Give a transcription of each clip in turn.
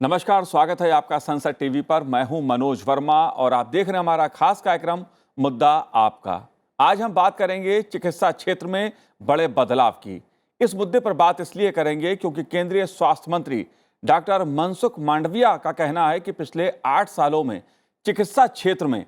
नमस्कार, स्वागत है आपका संसद टीवी पर। मैं हूं मनोज वर्मा और आप देख रहे हैं हमारा खास कार्यक्रम मुद्दा आपका। आज हम बात करेंगे चिकित्सा क्षेत्र में बड़े बदलाव की। इस मुद्दे पर बात इसलिए करेंगे क्योंकि केंद्रीय स्वास्थ्य मंत्री डॉक्टर मनसुख मांडविया का कहना है कि पिछले 8 सालों में चिकित्सा क्षेत्र में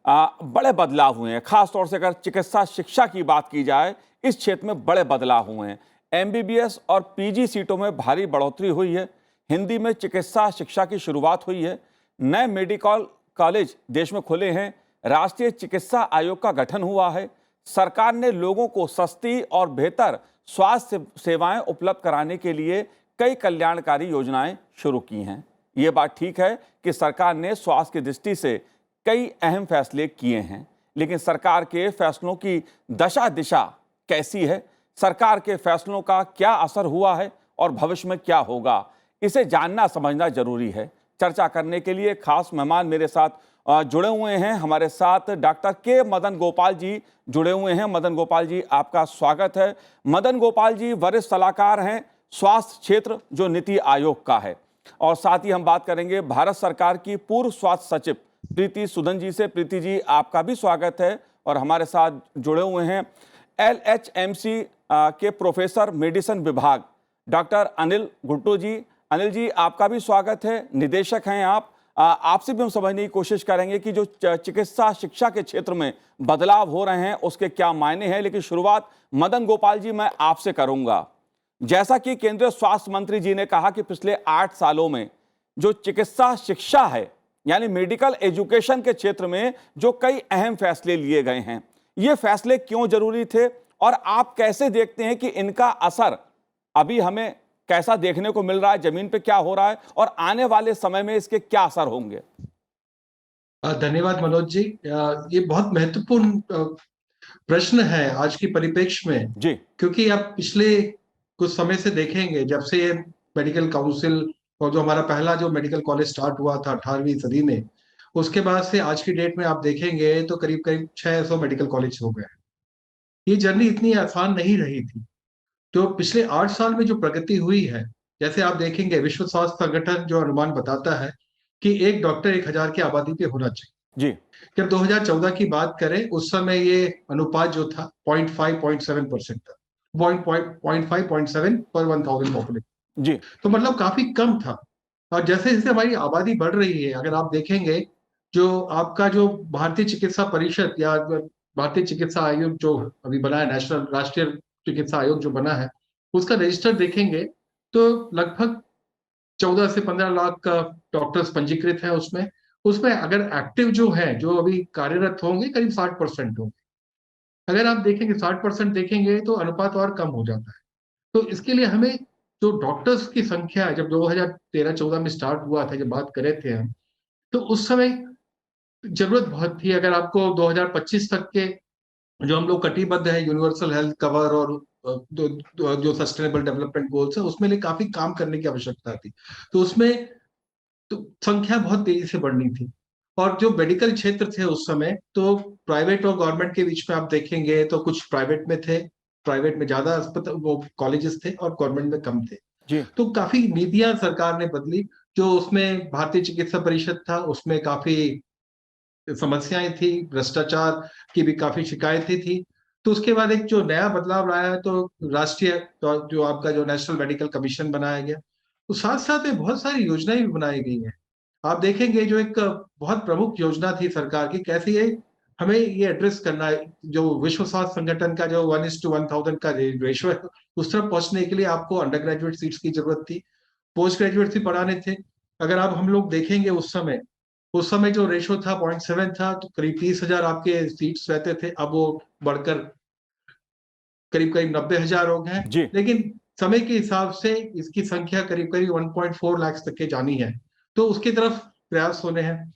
बड़े बदलाव हुए हैं। खासतौर से अगर चिकित्सा शिक्षा की बात की जाए, इस क्षेत्र में बड़े बदलाव हुए हैं। एमबीबीएस और पीजी सीटों में भारी बढ़ोतरी हुई है। हिंदी में चिकित्सा शिक्षा की शुरुआत हुई है। नए मेडिकल कॉलेज देश में खुले हैं। राष्ट्रीय चिकित्सा आयोग का गठन हुआ है। सरकार ने लोगों को सस्ती और बेहतर स्वास्थ्य सेवाएं उपलब्ध कराने के लिए कई कल्याणकारी योजनाएं शुरू की हैं। ये बात ठीक है कि सरकार ने स्वास्थ्य की दृष्टि से कई अहम फैसले किए हैं, लेकिन सरकार के फैसलों की दशा दिशा कैसी है, सरकार के फैसलों का क्या असर हुआ है और भविष्य में क्या होगा, इसे जानना समझना जरूरी है। चर्चा करने के लिए खास मेहमान मेरे साथ जुड़े हुए हैं। हमारे साथ डॉक्टर के मदन गोपाल जी जुड़े हुए हैं। मदन गोपाल जी, आपका स्वागत है। मदन गोपाल जी वरिष्ठ सलाहकार हैं स्वास्थ्य क्षेत्र, जो नीति आयोग का है। और साथ ही हम बात करेंगे भारत सरकार की पूर्व स्वास्थ्य सचिव प्रीति सूदन जी से। प्रीति जी, आपका भी स्वागत है। और हमारे साथ जुड़े हुए हैं LHMC के प्रोफेसर मेडिसिन विभाग डॉक्टर अनिल गुट्टू जी। अनिल जी, आपका भी स्वागत है। निदेशक हैं आप। आपसे भी हम समझने की कोशिश करेंगे कि जो चिकित्सा शिक्षा के क्षेत्र में बदलाव हो रहे हैं उसके क्या मायने हैं। लेकिन शुरुआत मदन गोपाल जी मैं आपसे करूंगा। जैसा कि केंद्रीय स्वास्थ्य मंत्री जी ने कहा कि पिछले 8 सालों में जो चिकित्सा शिक्षा है, यानी मेडिकल एजुकेशन के क्षेत्र में जो कई अहम फैसले लिए गए हैं, ये फैसले क्यों जरूरी थे और आप कैसे देखते हैं कि इनका असर अभी हमें कैसा देखने को मिल रहा है, जमीन पे क्या हो रहा है और आने वाले समय में इसके क्या असर होंगे? धन्यवाद मनोज जी। ये बहुत महत्वपूर्ण प्रश्न है आज की परिप्रेक्ष्य में, जी। क्योंकि आप पिछले कुछ समय से देखेंगे, जब से ये मेडिकल काउंसिल और जो हमारा पहला जो मेडिकल कॉलेज स्टार्ट हुआ था 18वीं सदी में, उसके बाद से आज की डेट में आप देखेंगे तो करीब करीब 600 मेडिकल कॉलेज हो गए। ये जर्नी इतनी आसान नहीं रही थी। तो पिछले 8 साल में जो प्रगति हुई है, जैसे आप देखेंगे विश्व स्वास्थ्य संगठन जो अनुमान बताता है कि एक डॉक्टर 1000 की आबादी पे होना चाहिए। जी। जब 2014 की बात करें, उस समय ये अनुपात जो था 0.5-0.7% था। 0.5-0.7 पर 1000 पॉपुलेशन। जी। तो मतलब काफी कम था। और जैसे जैसे हमारी आबादी बढ़ रही है, अगर आप देखेंगे, जो आपका जो भारतीय चिकित्सा परिषद या भारतीय चिकित्सा आयोग जो अभी बना है, नेशनल राष्ट्रीय चिकित्सा आयोग जो बना है, उसका रजिस्टर देखेंगे तो लगभग 14 से 15 लाख का डॉक्टर्स पंजीकृत है उसमें। उसमें अगर एक्टिव जो है, जो अभी कार्यरत होंगे, करीब 60% होंगे। अगर आप देखेंगे 60% देखेंगे तो अनुपात और कम हो जाता है। तो इसके लिए हमें जो डॉक्टर्स की संख्या है, जब 2013-14 में स्टार्ट हुआ था, जब बात करे थे हम, तो उस समय जरूरत बहुत थी। अगर आपको 2025 तक के जो हम लोग कटिबद्ध है यूनिवर्सल हेल्थ कवर और जो सस्टेनेबल डेवलपमेंट गोल्स है, उसमें लिए काफी काम करने की आवश्यकता थी। तो उसमें तो संख्या बहुत तेजी से बढ़नी थी। और जो मेडिकल क्षेत्र थे उस समय, तो प्राइवेट और गवर्नमेंट के बीच में आप देखेंगे तो कुछ प्राइवेट में थे, प्राइवेट में ज्यादा अस्पताल वो कॉलेजेस थे और गवर्नमेंट में कम थे। जी। तो काफी नीतियां सरकार ने बदली। जो उसमें भारतीय चिकित्सा परिषद था, उसमें काफी समस्याएं थी, भ्रष्टाचार की भी काफी शिकायतें थी। तो उसके बाद एक जो नया बदलाव आया है, तो राष्ट्रीय जो आपका जो नेशनल मेडिकल कमीशन बनाया गया। तो साथ साथ में बहुत सारी योजनाएं भी बनाई गई हैं। आप देखेंगे जो एक बहुत प्रमुख योजना थी सरकार की, कैसे ये हमें ये एड्रेस करना है, जो विश्व स्वास्थ्य संगठन का जो 1:1000 का रेशो है, उस तरफ पहुंचने के लिए आपको अंडर ग्रेजुएट सीट्स की जरूरत थी, पोस्ट ग्रेजुएट भी बढ़ाने थे। अगर आप हम लोग देखेंगे उस समय जो रेशो था 0.7 था, तो करीब 30,000 आपके सीट्स रहते थे। अब वो बढ़कर करीब करीब 90,000 हो गए हैं। जी। लेकिन समय के हिसाब से इसकी संख्या करीब करीब 1.4 लाख तक के जानी है। तो उसकी तरफ प्रयास होने हैं।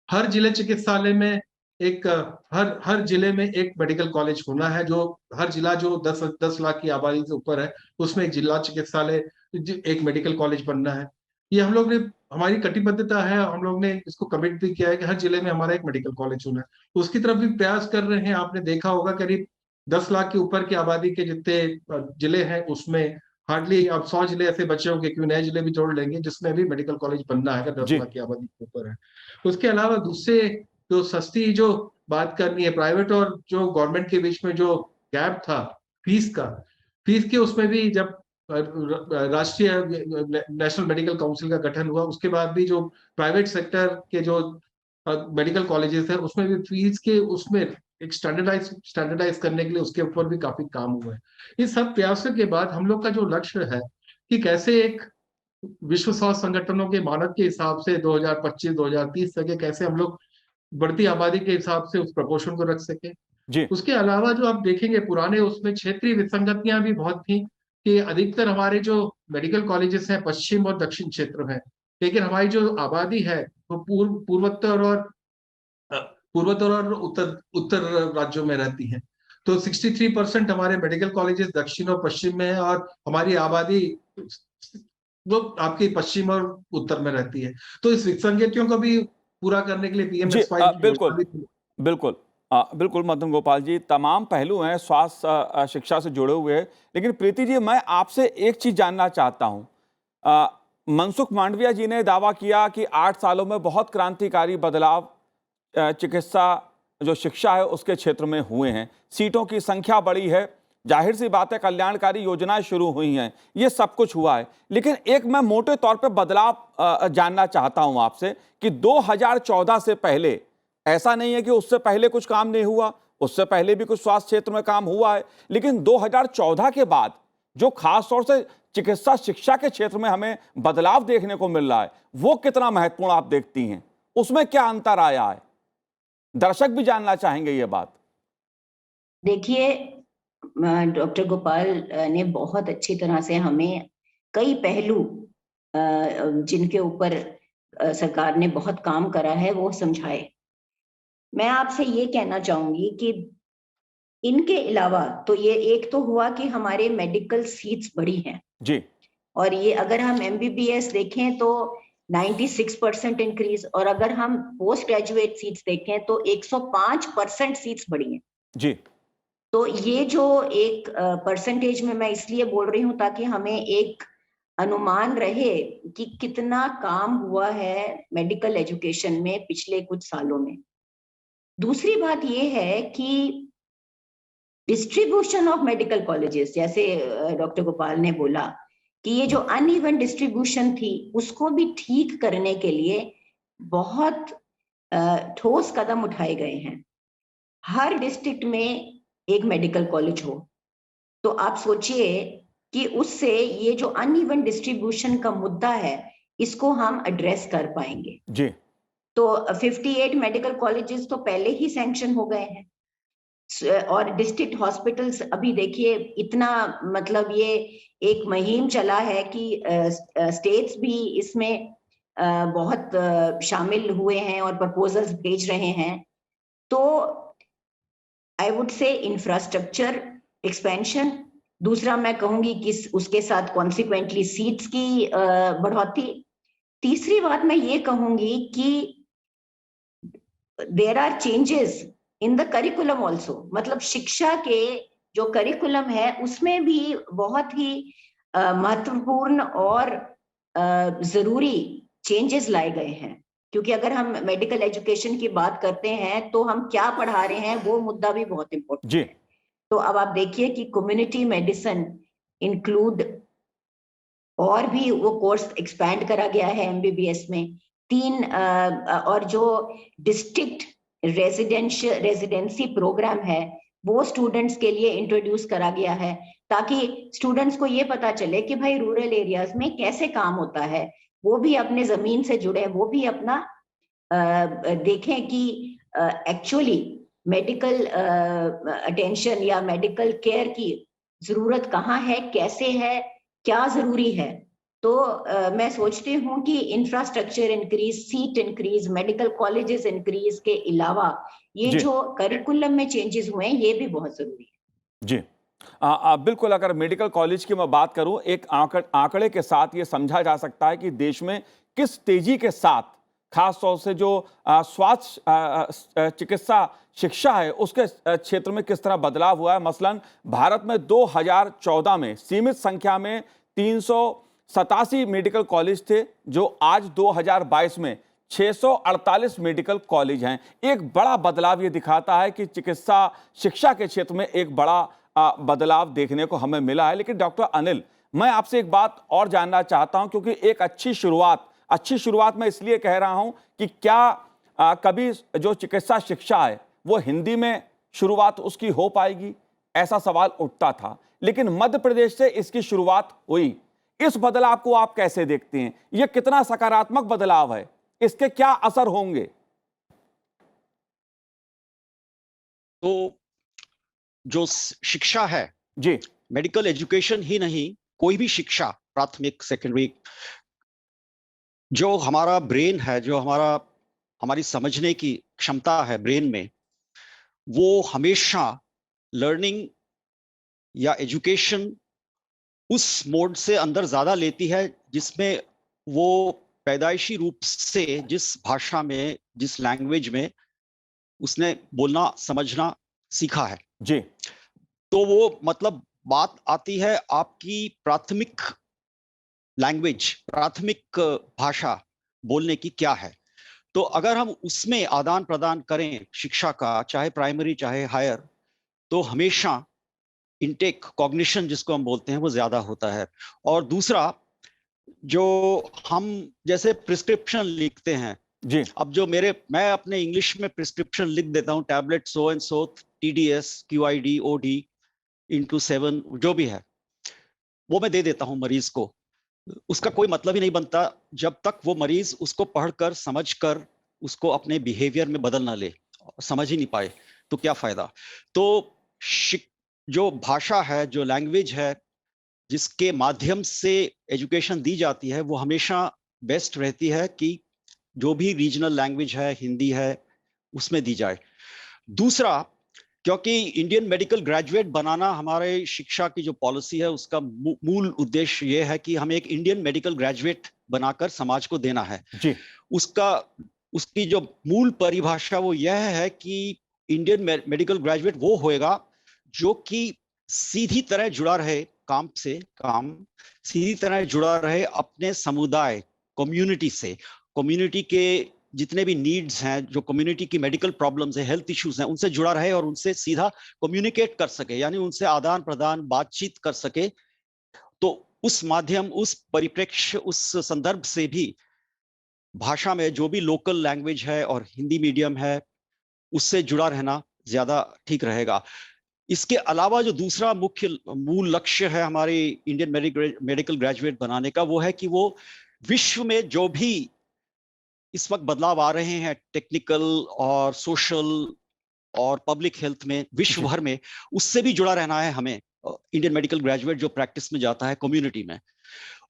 हर जिले चिकित्सालय में एक हर हर जिले में एक मेडिकल कॉलेज होना है। जो हर जिला जो 10 लाख की आबादी से ऊपर है, उसमें एक जिला चिकित्सालय, एक मेडिकल कॉलेज बनना है। ये हम लोग ने, हमारी कटिबद्धता है, हम लोग ने इसको कमिट भी किया है कि हर जिले में हमारा एक मेडिकल कॉलेज होना है। उसकी तरफ भी प्रयास कर रहे हैं। आपने देखा होगा करीब 10 लाख के ऊपर की आबादी के जितने जिले हैं, उसमें हार्डली आप 100 जिले ऐसे बचे होंगे, क्यों नए जिले भी जोड़ लेंगे जिसमें भी मेडिकल कॉलेज बनना है, अगर 10 जी लाख की आबादी के ऊपर है। उसके अलावा दूसरे जो सस्ती जो बात करनी है, प्राइवेट और जो गवर्नमेंट के बीच में जो गैप था फीस का, फीस के उसमें भी जब राष्ट्रीय नेशनल मेडिकल काउंसिल का गठन हुआ, उसके बाद भी जो प्राइवेट सेक्टर के जो मेडिकल कॉलेजेस है उसमें भी फीस के उसमें एक स्टैंडर्डाइज करने के लिए उसके ऊपर भी काफी काम हुआ है। इस सब प्रयासों के बाद हम लोग का जो लक्ष्य है कि कैसे एक विश्व स्वास्थ्य संगठनों के मानक के हिसाब से 2025-2030 तक कैसे हम लोग बढ़ती आबादी के हिसाब से उस प्रपोर्शन को रख सके। जी उसके अलावा जो आप देखेंगे पुराने उसमें क्षेत्रीय विसंगतियां भी बहुत थी, कि अधिकतर हमारे जो मेडिकल कॉलेजेस हैं पश्चिम और दक्षिण क्षेत्र में, लेकिन हमारी जो आबादी है वो पूर्वोत्तर और उत्तर उत्तर राज्यों में रहती है। तो 63% हमारे मेडिकल कॉलेजेस दक्षिण और पश्चिम में है, और हमारी आबादी वो आपकी पश्चिम और उत्तर में रहती है। तो इस विसंगतियों को भी पूरा करने के लिए जी पीएमएसवाई की योजना बिल्कुल भी। बिल्कुल बिल्कुल मदन गोपाल जी, तमाम पहलू हैं स्वास्थ्य शिक्षा से जुड़े हुए हैं। लेकिन प्रीति जी, मैं आपसे एक चीज जानना चाहता हूं। मनसुख मांडविया जी ने दावा किया कि 8 सालों में बहुत क्रांतिकारी बदलाव चिकित्सा जो शिक्षा है उसके क्षेत्र में हुए हैं। सीटों की संख्या बढ़ी है, जाहिर सी बात है कल्याणकारी योजनाएं शुरू हुई हैं, ये सब कुछ हुआ है। लेकिन एक मैं मोटे तौर पे बदलाव जानना चाहता हूं आपसे कि 2014 से पहले, ऐसा नहीं है कि उससे पहले कुछ काम नहीं हुआ, उससे पहले भी कुछ स्वास्थ्य क्षेत्र में काम हुआ है, लेकिन 2014 के बाद जो खास तौर से चिकित्सा शिक्षा के क्षेत्र में हमें बदलाव देखने को मिल रहा है, वो कितना महत्वपूर्ण आप देखती हैं? उसमें क्या अंतर आया है? दर्शक भी जानना चाहेंगे ये बात। देखिए, डॉक्टर गोपाल ने बहुत अच्छी तरह से हमें कई पहलू जिनके ऊपर सरकार ने बहुत काम करा है वो समझाए। मैं आपसे ये कहना चाहूंगी कि इनके अलावा तो ये एक तो हुआ कि हमारे मेडिकल सीट्स बढ़ी हैं, जी और ये अगर हम एमबीबीएस देखें तो 96% इंक्रीज, और अगर हम पोस्ट ग्रेजुएट सीट्स देखें तो 105% सीट्स बढ़ी हैं। जी तो ये जो एक परसेंटेज में मैं इसलिए बोल रही हूँ ताकि हमें एक अनुमान रहे कि कितना काम हुआ है मेडिकल एजुकेशन में पिछले कुछ सालों में। दूसरी बात ये है कि डिस्ट्रीब्यूशन ऑफ मेडिकल कॉलेजेस, जैसे डॉक्टर गोपाल ने बोला कि ये जो अनइवन डिस्ट्रीब्यूशन थी उसको भी ठीक करने के लिए बहुत ठोस कदम उठाए गए हैं। हर डिस्ट्रिक्ट में एक मेडिकल कॉलेज हो, तो आप सोचिए कि उससे ये जो अनइवन डिस्ट्रीब्यूशन का मुद्दा है इसको हम एड्रेस कर पाएंगे। जी तो 58 मेडिकल कॉलेजेस तो पहले ही सैंक्शन हो गए हैं, और डिस्ट्रिक्ट हॉस्पिटल्स अभी देखिए इतना, मतलब ये एक मुहिम चला है कि स्टेट्स भी इसमें बहुत शामिल हुए हैं और प्रपोजल्स भेज रहे हैं। तो I would say infrastructure expansion, दूसरा मैं कहूंगी कि उसके साथ कॉन्सिक्वेंटली सीट्स की बढ़ोतरी। तीसरी बात मैं ये कहूंगी कि there are changes in the curriculum also, मतलब शिक्षा के जो करिकुलम है उसमें भी बहुत ही महत्वपूर्ण और जरूरी चेंजेस लाए गए हैं। क्योंकि अगर हम मेडिकल एजुकेशन की बात करते हैं तो हम क्या पढ़ा रहे हैं वो मुद्दा भी बहुत इंपॉर्टेंट जी है। तो अब आप देखिए कि कम्युनिटी मेडिसिन इंक्लूड और भी वो कोर्स एक्सपैंड करा गया है एमबीबीएस में। और जो डिस्ट्रिक्ट रेजिडेंसी प्रोग्राम है वो स्टूडेंट्स के लिए इंट्रोड्यूस करा गया है, ताकि स्टूडेंट्स को ये पता चले कि भाई रूरल एरियाज में कैसे काम होता है, वो भी अपने जमीन से जुड़े, वो भी अपना देखें कि एक्चुअली मेडिकल अटेंशन या मेडिकल केयर की जरूरत कहाँ है, कैसे है, क्या जरूरी है। तो मैं सोचती हूँ कि infrastructure increase, seat increase, medical colleges increase के अलावा ये जी जो करिकुलम में चेंजेस हुए हैं ये भी बहुत जरूरी है। जी बिल्कुल। अगर मेडिकल कॉलेज की मैं बात करूं, एक आंकड़े के साथ ये समझा जा सकता है कि देश में किस तेजी के साथ खास तौर से जो स्वास्थ्य चिकित्सा शिक्षा है उसके क्षेत्र में किस तरह बदलाव हुआ है। मसलन भारत में 2014 में सीमित संख्या में 387 मेडिकल कॉलेज थे, जो आज 2022 में 648 मेडिकल कॉलेज हैं। एक बड़ा बदलाव ये दिखाता है कि चिकित्सा शिक्षा के क्षेत्र में एक बड़ा बदलाव देखने को हमें मिला है। लेकिन डॉक्टर अनिल, मैं आपसे एक बात और जानना चाहता हूं, क्योंकि एक अच्छी शुरुआत मैं इसलिए कह रहा हूं कि क्या कभी जो चिकित्सा शिक्षा है वो हिंदी में शुरुआत उसकी हो पाएगी, ऐसा सवाल उठता था। लेकिन मध्य प्रदेश से इसकी शुरुआत हुई। इस बदलाव को आप कैसे देखते हैं? यह कितना सकारात्मक बदलाव है? इसके क्या असर होंगे? तो जो शिक्षा है जी, मेडिकल एजुकेशन ही नहीं, कोई भी शिक्षा, प्राथमिक, सेकेंडरी, जो हमारा ब्रेन है, जो हमारी समझने की क्षमता है ब्रेन में, वो हमेशा लर्निंग या एजुकेशन उस मोड से अंदर ज्यादा लेती है जिसमें वो पैदाइशी रूप से जिस भाषा में, जिस लैंग्वेज में उसने बोलना समझना सीखा है। जी, तो वो मतलब बात आती है आपकी प्राथमिक लैंग्वेज, प्राथमिक भाषा बोलने की क्या है। तो अगर हम उसमें आदान प्रदान करें शिक्षा का, चाहे प्राइमरी चाहे हायर, तो हमेशा इनटेक, कॉग्निशन जिसको हम बोलते हैं, वो ज्यादा होता है। और दूसरा, जो हम जैसे प्रिस्क्रिप्शन लिखते हैं, जी, अब मैं अपने इंग्लिश में प्रिस्क्रिप्शन लिख देता हूँ, tablet so and so, TDS, QID, OD × 7, जो भी है वो मैं दे देता हूँ मरीज को। उसका कोई मतलब ही नहीं बनता जब तक वो मरीज उसको पढ़कर, समझकर, उसको अपने बिहेवियर में बदल ना ले, समझ ही नहीं पाए तो क्या फायदा। तो जो भाषा है, जो लैंग्वेज है, जिसके माध्यम से एजुकेशन दी जाती है, वो हमेशा बेस्ट रहती है कि जो भी रीजनल लैंग्वेज है, हिंदी है, उसमें दी जाए। दूसरा, क्योंकि इंडियन मेडिकल ग्रेजुएट बनाना हमारे शिक्षा की जो पॉलिसी है, उसका मूल उद्देश्य ये है कि हमें एक इंडियन मेडिकल ग्रेजुएट बनाकर समाज को देना है। जी, उसकी जो मूल परिभाषा वो यह है कि इंडियन मेडिकल ग्रेजुएट वो होएगा जो कि सीधी तरह जुड़ा रहे काम, सीधी तरह जुड़ा रहे अपने समुदाय, कम्युनिटी से, कम्युनिटी के जितने भी नीड्स हैं, जो कम्युनिटी की मेडिकल प्रॉब्लम्स है, हेल्थ इश्यूज हैं, उनसे जुड़ा रहे और उनसे सीधा कम्युनिकेट कर सके, यानी उनसे आदान प्रदान, बातचीत कर सके। तो उस माध्यम, उस परिप्रेक्ष्य, उस संदर्भ से भी भाषा में जो भी लोकल लैंग्वेज है और हिंदी मीडियम है, उससे जुड़ा रहना ज्यादा ठीक रहेगा। इसके अलावा जो दूसरा मुख्य मूल लक्ष्य है हमारे इंडियन मेडिकल ग्रेजुएट बनाने का, वो है कि वो विश्व में जो भी इस वक्त बदलाव आ रहे हैं, टेक्निकल और सोशल और पब्लिक हेल्थ में, विश्व भर में, उससे भी जुड़ा रहना है हमें। इंडियन मेडिकल ग्रेजुएट जो प्रैक्टिस में जाता है कम्युनिटी में,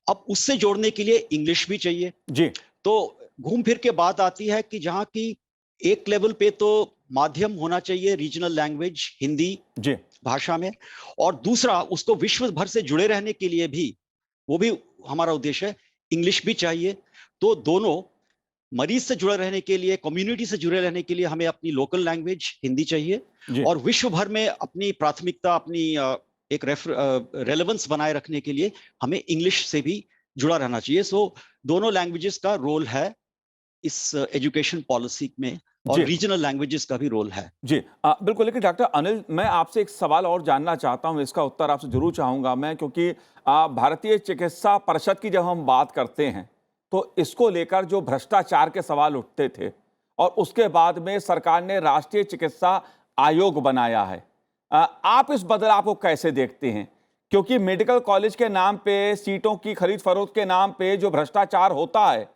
अब उससे जोड़ने के लिए इंग्लिश भी चाहिए। जी, तो घूम फिर के बात आती है कि जहां की एक लेवल पे तो माध्यम होना चाहिए रीजनल लैंग्वेज हिंदी जी, भाषा में, और दूसरा उसको विश्व भर से जुड़े रहने के लिए भी, वो भी हमारा उद्देश्य है, इंग्लिश भी चाहिए। तो दोनों, मरीज से जुड़े रहने के लिए, कम्युनिटी से जुड़े रहने के लिए हमें अपनी लोकल लैंग्वेज हिंदी चाहिए, जी, और विश्व भर में अपनी प्राथमिकता, अपनी एक रेलेवेंस बनाए रखने के लिए हमें इंग्लिश से भी जुड़ा रहना चाहिए। सो दोनों लैंग्वेजेस का रोल है इस एजुकेशन पॉलिसी में, और जी, रीजनल लैंग्वेजेस का भी रोल है। जी, बिल्कुल। लेकिन डॉक्टर अनिल, मैं आपसे एक सवाल और जानना चाहता हूं, इसका उत्तर आपसे जरूर चाहूंगा मैं, क्योंकि भारतीय चिकित्सा परिषद की जब हम बात करते हैं तो इसको लेकर जो भ्रष्टाचार के सवाल उठते थे, और उसके बाद में सरकार ने राष्ट्रीय चिकित्सा आयोग बनाया है। आप इस बदलाव को कैसे देखते हैं? क्योंकि मेडिकल कॉलेज के नाम पे, सीटों की खरीद फरोख्त के नाम पे जो भ्रष्टाचार होता है,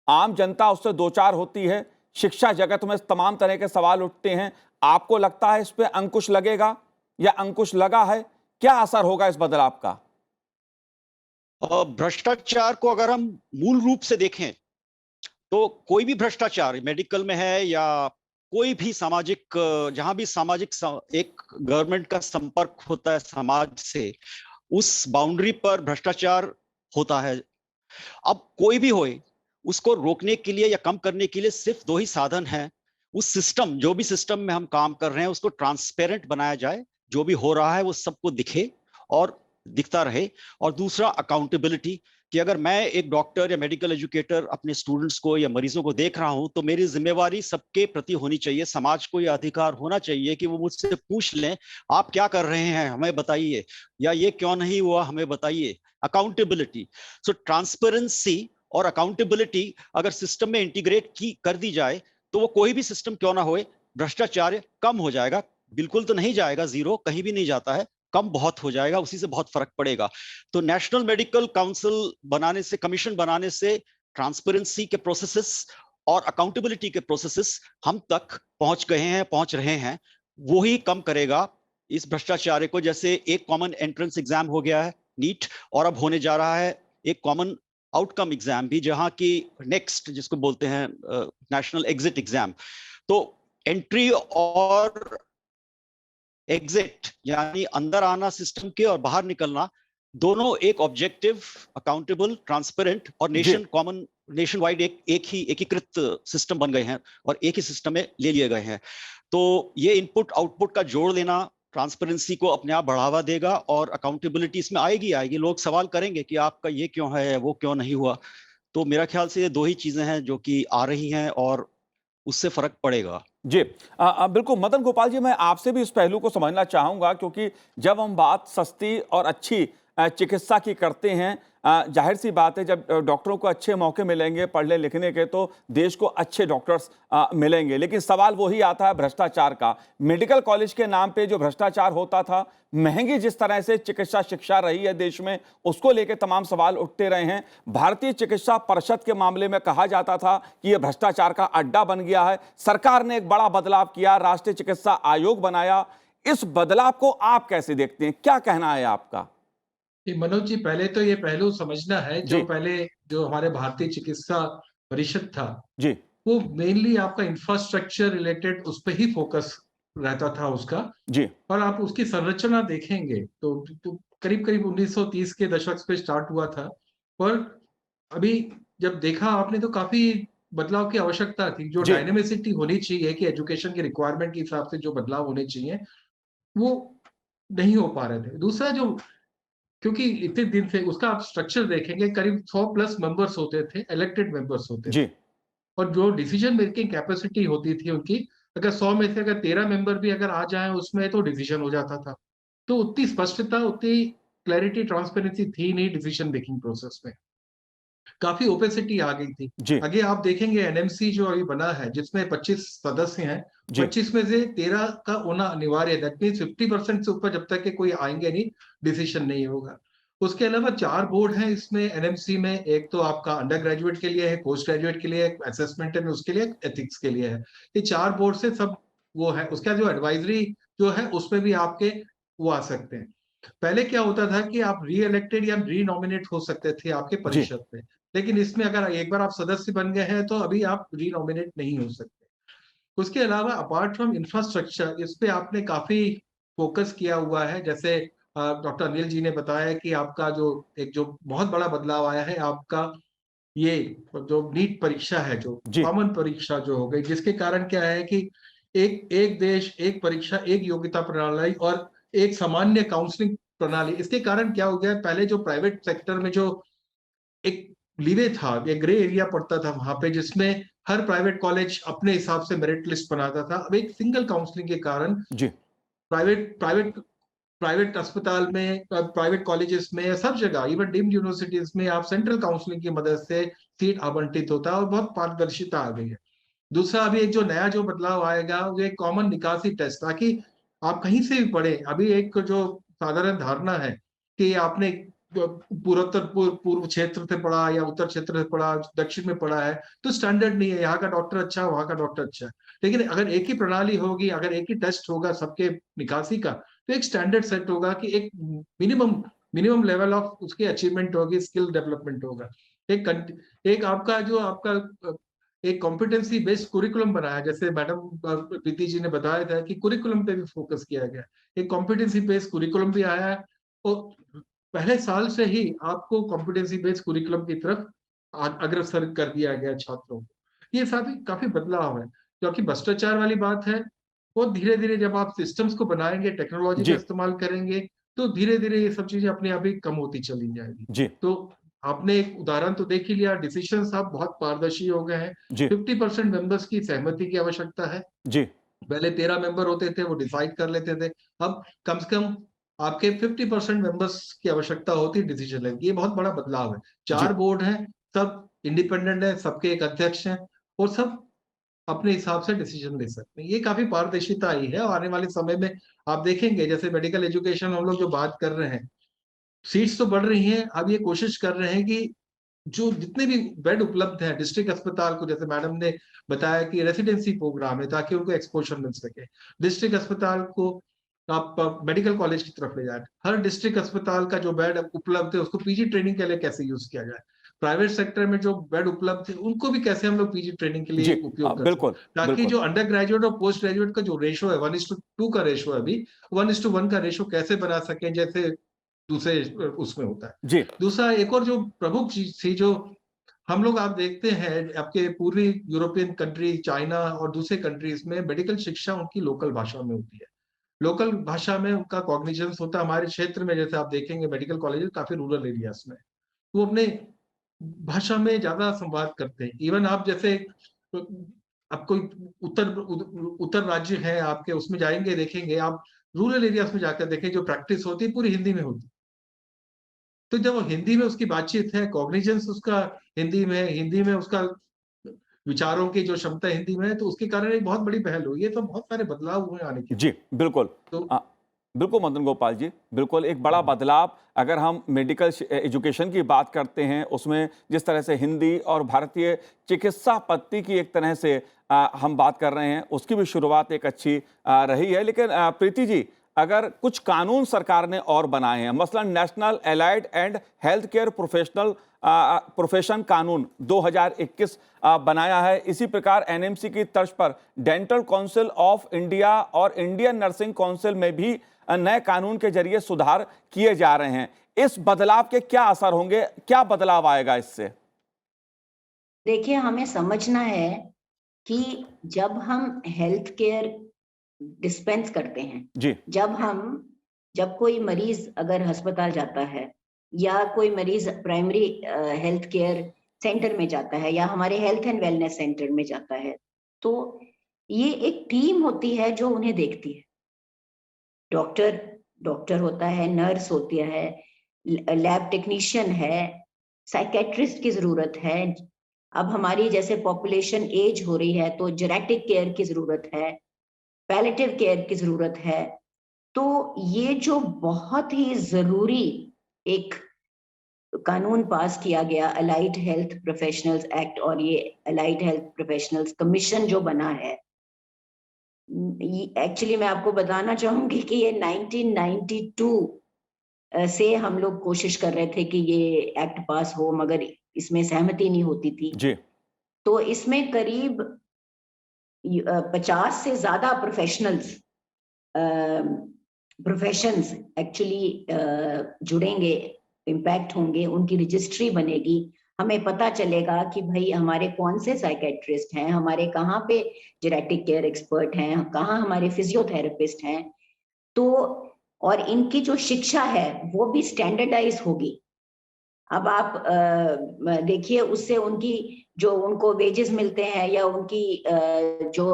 आम जनता उससे दो चार होती है, शिक्षा जगत में तमाम तरह के सवाल उठते हैं। आपको लगता है इस पे अंकुश लगेगा या अंकुश लगा है? क्या असर होगा इस बदलाव का? भ्रष्टाचार को अगर हम मूल रूप से देखें, तो कोई भी भ्रष्टाचार मेडिकल में है या कोई भी सामाजिक, जहां भी सामाजिक एक गवर्नमेंट का संपर्क होता है समाज से, उस बाउंड्री पर भ्रष्टाचार होता है। अब कोई भी होए, उसको रोकने के लिए या कम करने के लिए सिर्फ दो ही साधन हैं। उस सिस्टम, जो भी सिस्टम में हम काम कर रहे हैं, उसको ट्रांसपेरेंट बनाया जाए, जो भी हो रहा है वो सबको दिखे, और दिखता रहे। और दूसरा अकाउंटेबिलिटी, कि अगर मैं एक डॉक्टर या मेडिकल एजुकेटर अपने स्टूडेंट्स को या मरीजों को देख रहा हूं तो मेरी जिम्मेवारी सबके प्रति होनी चाहिए। समाज को यह अधिकार होना चाहिए कि वो मुझसे पूछ लें, आप क्या कर रहे हैं हमें बताइए, या ये क्यों नहीं हुआ हमें बताइए। अकाउंटेबिलिटी, सो ट्रांसपेरेंसी और अकाउंटेबिलिटी अगर सिस्टम में इंटीग्रेट कर दी जाए तो वो कोई भी सिस्टम क्यों ना होए, भ्रष्टाचार कम हो जाएगा। बिल्कुल तो नहीं जाएगा जीरो, कहीं भी नहीं जाता है, कम बहुत हो जाएगा, उसी से बहुत फर्क पड़ेगा। तो नेशनल मेडिकल काउंसिल बनाने से, कमीशन बनाने से ट्रांसपेरेंसी के प्रोसेसेस और अकाउंटेबिलिटी के प्रोसेसेस हम तक पहुंच गए हैं, पहुंच रहे हैं। वो ही कम करेगा इस भ्रष्टाचार को। जैसे एक कॉमन एंट्रेंस एग्जाम हो गया है नीट, और अब होने जा रहा है एक कॉमन आउटकम एग्जाम भी, जहां की नेक्स्ट जिसको बोलते हैं नेशनल एग्जिट एग्जाम। तो एंट्री और एग्जिट यानी अंदर आना सिस्टम के और बाहर निकलना, दोनों एक ऑब्जेक्टिव, अकाउंटेबल, ट्रांसपेरेंट और नेशन वाइड एक ही एकीकृत सिस्टम बन गए हैं और एक ही सिस्टम में ले लिए गए हैं। तो ये इनपुट आउटपुट का जोड़ लेना ट्रांसपेरेंसी को अपने आप बढ़ावा देगा और अकाउंटेबिलिटी इसमें आएगी। लोग सवाल करेंगे कि आपका ये क्यों है, वो क्यों नहीं हुआ। तो मेरा ख्याल से ये दो ही चीजें हैं जो कि आ रही हैं और उससे फर्क पड़ेगा। जी, बिल्कुल मदन गोपाल जी, मैं आपसे भी इस पहलू को समझना चाहूंगा, क्योंकि जब हम बात सस्ती और अच्छी चिकित्सा की करते हैं, जाहिर सी बात है जब डॉक्टरों को अच्छे मौके मिलेंगे पढ़ने लिखने के तो देश को अच्छे डॉक्टर्स मिलेंगे। लेकिन सवाल वही आता है भ्रष्टाचार का। मेडिकल कॉलेज के नाम पे जो भ्रष्टाचार होता था, महंगी जिस तरह से चिकित्सा शिक्षा रही है देश में, उसको लेकर तमाम सवाल उठते रहे हैं। भारतीय चिकित्सा परिषद के मामले में कहा जाता था कि यह भ्रष्टाचार का अड्डा बन गया है। सरकार ने एक बड़ा बदलाव किया, राष्ट्रीय चिकित्सा आयोग बनाया। इस बदलाव को आप कैसे देखते हैं, क्या कहना है आपका? मनोज जी, पहले तो ये पहलू समझना है, जी। जो हमारे भारतीय चिकित्सा परिषद था, जी। वो मेनली आपका इंफ्रास्ट्रक्चर रिलेटेड उस पर ही फोकस रहता था उसका। जी। और आप उसकी संरचना देखेंगे तो करीब करीब 1930 के दशक से स्टार्ट हुआ था। पर अभी जब देखा आपने तो काफी बदलाव की आवश्यकता थी। जो जी। डायनेमिसिटी होनी चाहिए कि एजुकेशन के रिक्वायरमेंट के हिसाब से जो बदलाव होने चाहिए, वो नहीं हो पा रहे थे। दूसरा, जो क्योंकि इतने दिन से उसका आप स्ट्रक्चर देखेंगे, करीब 100 प्लस मेंबर्स होते थे, इलेक्टेड मेंबर्स होते थे। जी। और जो डिसीजन मेकिंग कैपेसिटी होती थी उनकी, अगर 100 में से अगर 13 मेंबर भी अगर आ जाएं उसमें, तो डिसीजन हो जाता था। तो उतनी स्पष्टता, उतनी क्लैरिटी, ट्रांसपेरेंसी थी नहीं डिसीजन मेकिंग प्रोसेस में। काफी ओपेसिटी आ गई थी। जी। आगे आप देखेंगे एनएमसी जो अभी बना है, जिसमें 25 सदस्य हैं, जी। 25 में से 13 का होना अनिवार्य है। दैट मीन्स 50% से ऊपर जब तक के कोई आएंगे नहीं, डिसीजन नहीं होगा। उसके अलावा 4 बोर्ड हैं इसमें एनएमसी में। एक तो आपका अंडर ग्रेजुएट के लिए है, पोस्ट ग्रेजुएट के लिए, असेसमेंट है उसके लिए, एथिक्स के लिए है। ये 4 बोर्ड से सब वो है। उसका जो एडवाइजरी जो है, उसमें भी आपके वो आ सकते हैं। पहले क्या होता था कि आप री इलेक्टेड या री नॉमिनेट हो सकते थे आपके जी। परिषद में, लेकिन इसमें अगर एक बार आप सदस्य बन गए हैं तो अभी आप री नॉमिनेट नहीं हो सकते। उसके अलावा अपार्ट फ्रॉम इंफ्रास्ट्रक्चर, इस पे आपने काफी फोकस किया हुआ है। जैसे डॉक्टर अनिल जी ने बताया कि आपका जो बहुत बड़ा बदलाव आया है, आपका ये जो नीट परीक्षा है, जो जी। कॉमन परीक्षा जो हो गई, जिसके कारण क्या है कि एक देश, एक परीक्षा, एक योग्यता प्रणाली और एक सामान्य काउंसलिंग प्रणाली। इसके कारण क्या हो गया, पहले जो प्राइवेट सेक्टर में जो एक लीवे था, एक ग्रे एरिया पड़ता था वहां पे, जिसमें हर प्राइवेट कॉलेज अपने हिसाब से मेरिट लिस्ट बनाता था। अब एक सिंगल काउंसलिंग के कारण जी। प्राइवेट प्राइवेट प्राइवेट अस्पताल में, प्राइवेट कॉलेजेस में, सब जगह, इवन डीम्ड यूनिवर्सिटीज में आप सेंट्रल काउंसलिंग की मदद से सीट आवंटित होता है और बहुत पारदर्शिता आ गई है। दूसरा, अभी एक जो नया जो बदलाव आएगा, वो एक कॉमन निकासी टेस्ट, ताकि आप कहीं से भी पढ़े। अभी एक जो साधारण धारणा है कि आपने पूर्व क्षेत्र से पढ़ा या उत्तर क्षेत्र से पढ़ा, दक्षिण में पढ़ा है, तो स्टैंडर्ड नहीं है, यहाँ का डॉक्टर अच्छा, वहां का डॉक्टर अच्छा है। लेकिन अगर एक ही प्रणाली होगी, अगर एक ही टेस्ट होगा सबके निकासी का, तो एक स्टैंडर्ड सेट होगा कि एक मिनिमम लेवल ऑफ उसकी अचीवमेंट होगी, स्किल डेवलपमेंट होगा। एक आपका एक कॉम्पिटेंसी बेस्ड कुरिकुलम बनाया, जैसे मैडम प्रीति जी ने बताया था कि कुरिकुलम पे भी फोकस किया गया। एक कॉम्पिटेंसी बेस्ड कुरिकुलम भी आया है और पहले साल से ही आपको कॉम्पिटेंसी बेस्ड कुरिकुलम की तरफ अग्रसर कर दिया गया छात्रों को। ये सभी काफी बदलाव है। क्योंकि भ्रष्टाचार वाली बात है, वो धीरे धीरे जब आप सिस्टम्स को बनाएंगे, टेक्नोलॉजी का जी। इस्तेमाल करेंगे, तो धीरे धीरे ये सब चीजें अपने आप ही कम होती चली जाएगी। जी तो आपने एक उदाहरण तो देख ही लिया, डिसीजन अब बहुत पारदर्शी हो गए हैं। जी 50% मेंबर्स की सहमति की आवश्यकता है। जी पहले 13 मेंबर होते थे, वो डिसाइड कर लेते थे। अब कम से कम आपके 50% मेंबर्स की आवश्यकता होती है डिसीजन लेने की। ये बहुत बड़ा बदलाव है। जी 4 बोर्ड हैं, सब इंडिपेंडेंट है, सबके एक अध्यक्ष हैं और सब अपने हिसाब से डिसीजन ले सकते हैं। ये काफी पारदर्शिता आई है और आने वाले समय में आप देखेंगे, जैसे मेडिकल एजुकेशन हम लोग जो बात कर रहे हैं, सीट्स तो बढ़ रही हैं। अब ये कोशिश कर रहे हैं कि जो जितने भी बेड उपलब्ध हैं डिस्ट्रिक्ट अस्पताल को, जैसे मैडम ने बताया कि रेसिडेंसी प्रोग्राम है ताकि उनको एक्सपोजर मिल सके। डिस्ट्रिक्ट अस्पताल को आप मेडिकल कॉलेज की तरफ ले जाए। हर डिस्ट्रिक्ट अस्पताल का जो बेड उपलब्ध है उसको पीजी ट्रेनिंग के लिए कैसे यूज किया जाए। प्राइवेट सेक्टर में जो बेड उपलब्ध है उनको भी कैसे हम लोग पीजी ट्रेनिंग के जी लिए उपयोग कर सकते बिल्कुल हैं, ताकि बिल्कुल जो अंडर ग्रेजुएट और पोस्ट ग्रेजुएट का जो रेशो है 1:2 का रेशो है, अभी 1:1 का रेशो कैसे बना सके जैसे दूसरे उसमें होता है। जी दूसरा एक और जो प्रमुख चीज थी, जो हम लोग आप देखते हैं आपके पूर्वी यूरोपियन कंट्री, चाइना और दूसरे कंट्रीज में मेडिकल शिक्षा उनकी लोकल भाषा में होती है। लोकल भाषा में उनका कॉग्निजेंस होता है। हमारे क्षेत्र में जैसे आप देखेंगे मेडिकल कॉलेज काफी रूरल एरियाज में, वो अपने भाषा में ज्यादा संवाद करते हैं। इवन आप जैसे आप कोई उत्तर राज्य है आपके, उसमें जाएंगे देखेंगे आप, रूरल एरियाज में जाकर देखें, जो प्रैक्टिस होती है पूरी हिंदी में होती है। तो जब वो हिंदी में उसकी बातचीत है, कॉग्निजेंस उसका हिंदी में उसका विचारों की जो क्षमता हिंदी में है, तो उसके कारण एक बहुत बड़ी पहल हुई है। तो बहुत सारे बदलाव हुए आने के बाद। जी बिल्कुल तो अ, बिल्कुल मदन गोपाल जी, बिल्कुल एक बड़ा बदलाव। अगर हम मेडिकल एजुकेशन की बात करते हैं, उसमें जिस तरह से हिंदी और भारतीय चिकित्सा पद्धति की एक तरह से हम बात कर रहे हैं, उसकी भी शुरुआत एक अच्छी रही है। लेकिन प्रीति जी, अगर कुछ कानून सरकार ने और बनाए हैं, मसलन national allied and health care profession कानून 2021 बनाया है। इसी प्रकार एनएमसी की तर्ज पर डेंटल काउंसिल ऑफ इंडिया और इंडियन नर्सिंग काउंसिल में भी नए कानून के जरिए सुधार किए जा रहे हैं। इस बदलाव के क्या असर होंगे, क्या बदलाव आएगा इससे? देखिए, हमें समझना है कि जब हम हेल्थ केयर डिस्पेंस करते हैं, जी जब कोई मरीज अगर अस्पताल जाता है या कोई मरीज प्राइमरी हेल्थ केयर सेंटर में जाता है या हमारे हेल्थ एंड वेलनेस सेंटर में जाता है, तो ये एक टीम होती है जो उन्हें देखती है। डॉक्टर डॉक्टर होता है, नर्स होती है, लैब टेक्नीशियन है, साइकेट्रिस्ट की जरूरत है। अब हमारी जैसे पॉपुलेशन एज हो रही है तो जेनेटिक केयर की जरूरत है, पैलेटिव केयर की जरूरत है। तो ये जो बहुत ही जरूरी एक कानून पास किया गया, अलाइड हेल्थ प्रोफेशनल्स एक्ट, और ये अलाइड हेल्थ प्रोफेशनल्स कमीशन जो बना है, एक्चुअली मैं आपको बताना चाहूंगी कि ये 1992 से हम लोग कोशिश कर रहे थे कि ये एक्ट पास हो, मगर इसमें सहमति नहीं होती थी। जी तो इसमें करीब 50 से ज्यादा प्रोफेशंस एक्चुअली जुड़ेंगे, इम्पैक्ट होंगे, उनकी रजिस्ट्री बनेगी। हमें पता चलेगा कि भाई हमारे कौन से साइकेट्रिस्ट हैं, हमारे कहाँ पे जेनेटिक केयर एक्सपर्ट हैं, कहाँ हमारे फिजियोथेरेपिस्ट हैं। तो और इनकी जो शिक्षा है वो भी स्टैंडर्डाइज होगी। अब आप देखिए, उससे उनकी जो उनको वेजेस मिलते हैं या उनकी जो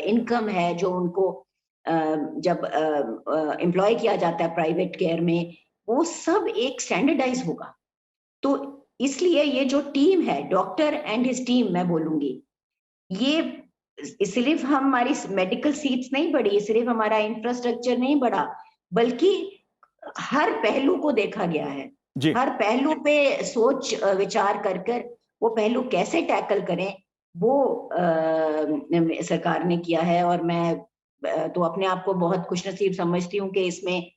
इनकम है, जो उनको जब एम्प्लॉय किया जाता है प्राइवेट केयर में, वो सब एक स्टैंडर्डाइज होगा। तो इसलिए ये जो टीम है, डॉक्टर एंड हिज टीम मैं बोलूंगी, ये सिर्फ हमारी मेडिकल सीट्स नहीं बढ़ी, सिर्फ हमारा इंफ्रास्ट्रक्चर नहीं बढ़ा, बल्कि हर पहलू को देखा गया है। जी हर पहलू पे सोच विचार कर कर वो पहलू कैसे टैकल करें, वो सरकार ने किया है। और मैं तो अपने आप को बहुत खुशनसीब समझती हूँ कि इसमें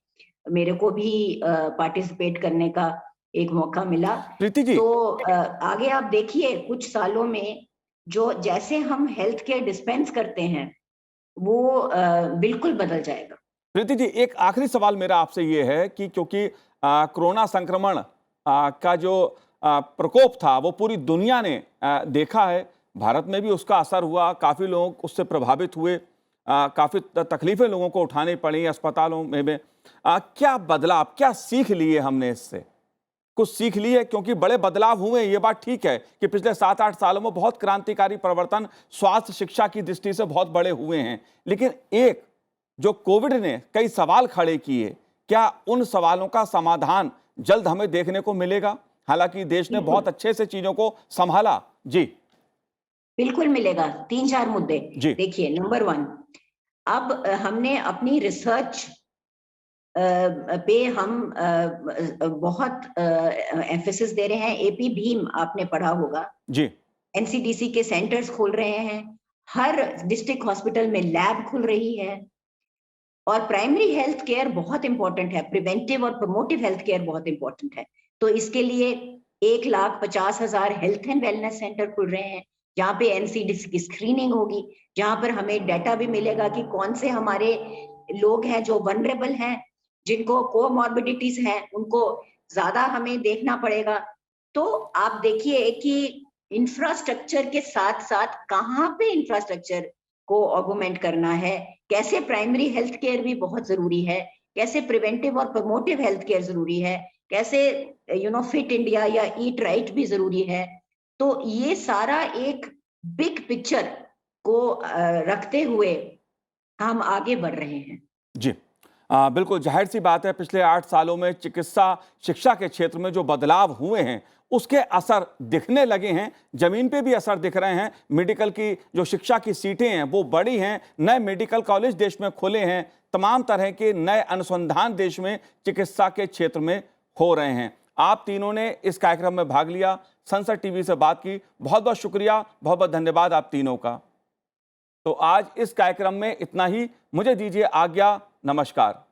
मेरे को भी पार्टिसिपेट करने का एक मौका मिला। प्रीति जी, तो आगे आप देखिए कुछ सालों में जो जैसे हम हेल्थ केयर डिस्पेंस करते हैं वो बिल्कुल बदल जाएगा। प्रीति जी, एक आखिरी सवाल मेरा आपसे ये है कि क्योंकि कोरोना संक्रमण का जो प्रकोप था वो पूरी दुनिया ने देखा है, भारत में भी उसका असर हुआ, काफ़ी लोग उससे प्रभावित हुए। काफ़ी तकलीफें लोगों को उठानी पड़ी अस्पतालों में। क्या बदलाव, क्या सीख लिए हमने इससे? कुछ सीख ली है, क्योंकि बड़े बदलाव हुए हैं, ये बात ठीक है कि पिछले 7-8 सालों में बहुत क्रांतिकारी परिवर्तन स्वास्थ्य शिक्षा की दृष्टि से बहुत बड़े हुए हैं, लेकिन एक जो कोविड ने कई सवाल खड़े किए, क्या उन सवालों का समाधान जल्द हमें देखने को मिलेगा? हालांकि देश ने बहुत अच्छे से चीजों को संभाला। जी बिल्कुल मिलेगा। 3-4 मुद्दे जी। देखिए। नंबर 1, अब हमने अपनी रिसर्च पे हम बहुत एम्फेसिस दे रहे हैं। एपी भीम आपने पढ़ा होगा, जी एनसीडीसी के सेंटर्स खोल रहे हैं, हर डिस्ट्रिक्ट हॉस्पिटल में लैब खुल रही है, और प्राइमरी हेल्थ केयर बहुत इंपॉर्टेंट है, प्रिवेंटिव और प्रमोटिव हेल्थ केयर बहुत इंपॉर्टेंट है। तो इसके लिए 1,50,000 हेल्थ एंड वेलनेस सेंटर खुल रहे हैं, जहाँ पे एनसीडीसी की स्क्रीनिंग होगी, जहाँ पर हमें डाटा भी मिलेगा कि कौन से हमारे लोग हैं जो वनरेबल हैं, जिनको कोमॉर्बिडिटीज हैं, उनको ज्यादा हमें देखना पड़ेगा। तो आप देखिए कि इंफ्रास्ट्रक्चर के साथ साथ कहाँ पे इंफ्रास्ट्रक्चर को ऑगमेंट करना है, कैसे प्राइमरी हेल्थ केयर भी बहुत जरूरी है, कैसे प्रिवेंटिव और प्रमोटिव हेल्थ केयर जरूरी है, कैसे फिट इंडिया या ईट राइट भी जरूरी है। तो ये सारा एक बिग पिक्चर को रखते हुए हम आगे बढ़ रहे हैं। जी बिल्कुल जाहिर सी बात है, पिछले 8 सालों में चिकित्सा शिक्षा के क्षेत्र में जो बदलाव हुए हैं उसके असर दिखने लगे हैं, जमीन पे भी असर दिख रहे हैं। मेडिकल की जो शिक्षा की सीटें हैं वो बढ़ी हैं, नए मेडिकल कॉलेज देश में खुले हैं, तमाम तरह के नए अनुसंधान देश में चिकित्सा के क्षेत्र में हो रहे हैं। आप तीनों ने इस कार्यक्रम में भाग लिया, संसद टीवी से बात की, बहुत बहुत शुक्रिया, बहुत बहुत धन्यवाद आप तीनों का। तो आज इस कार्यक्रम में इतना ही, मुझे दीजिए आज्ञा, नमस्कार।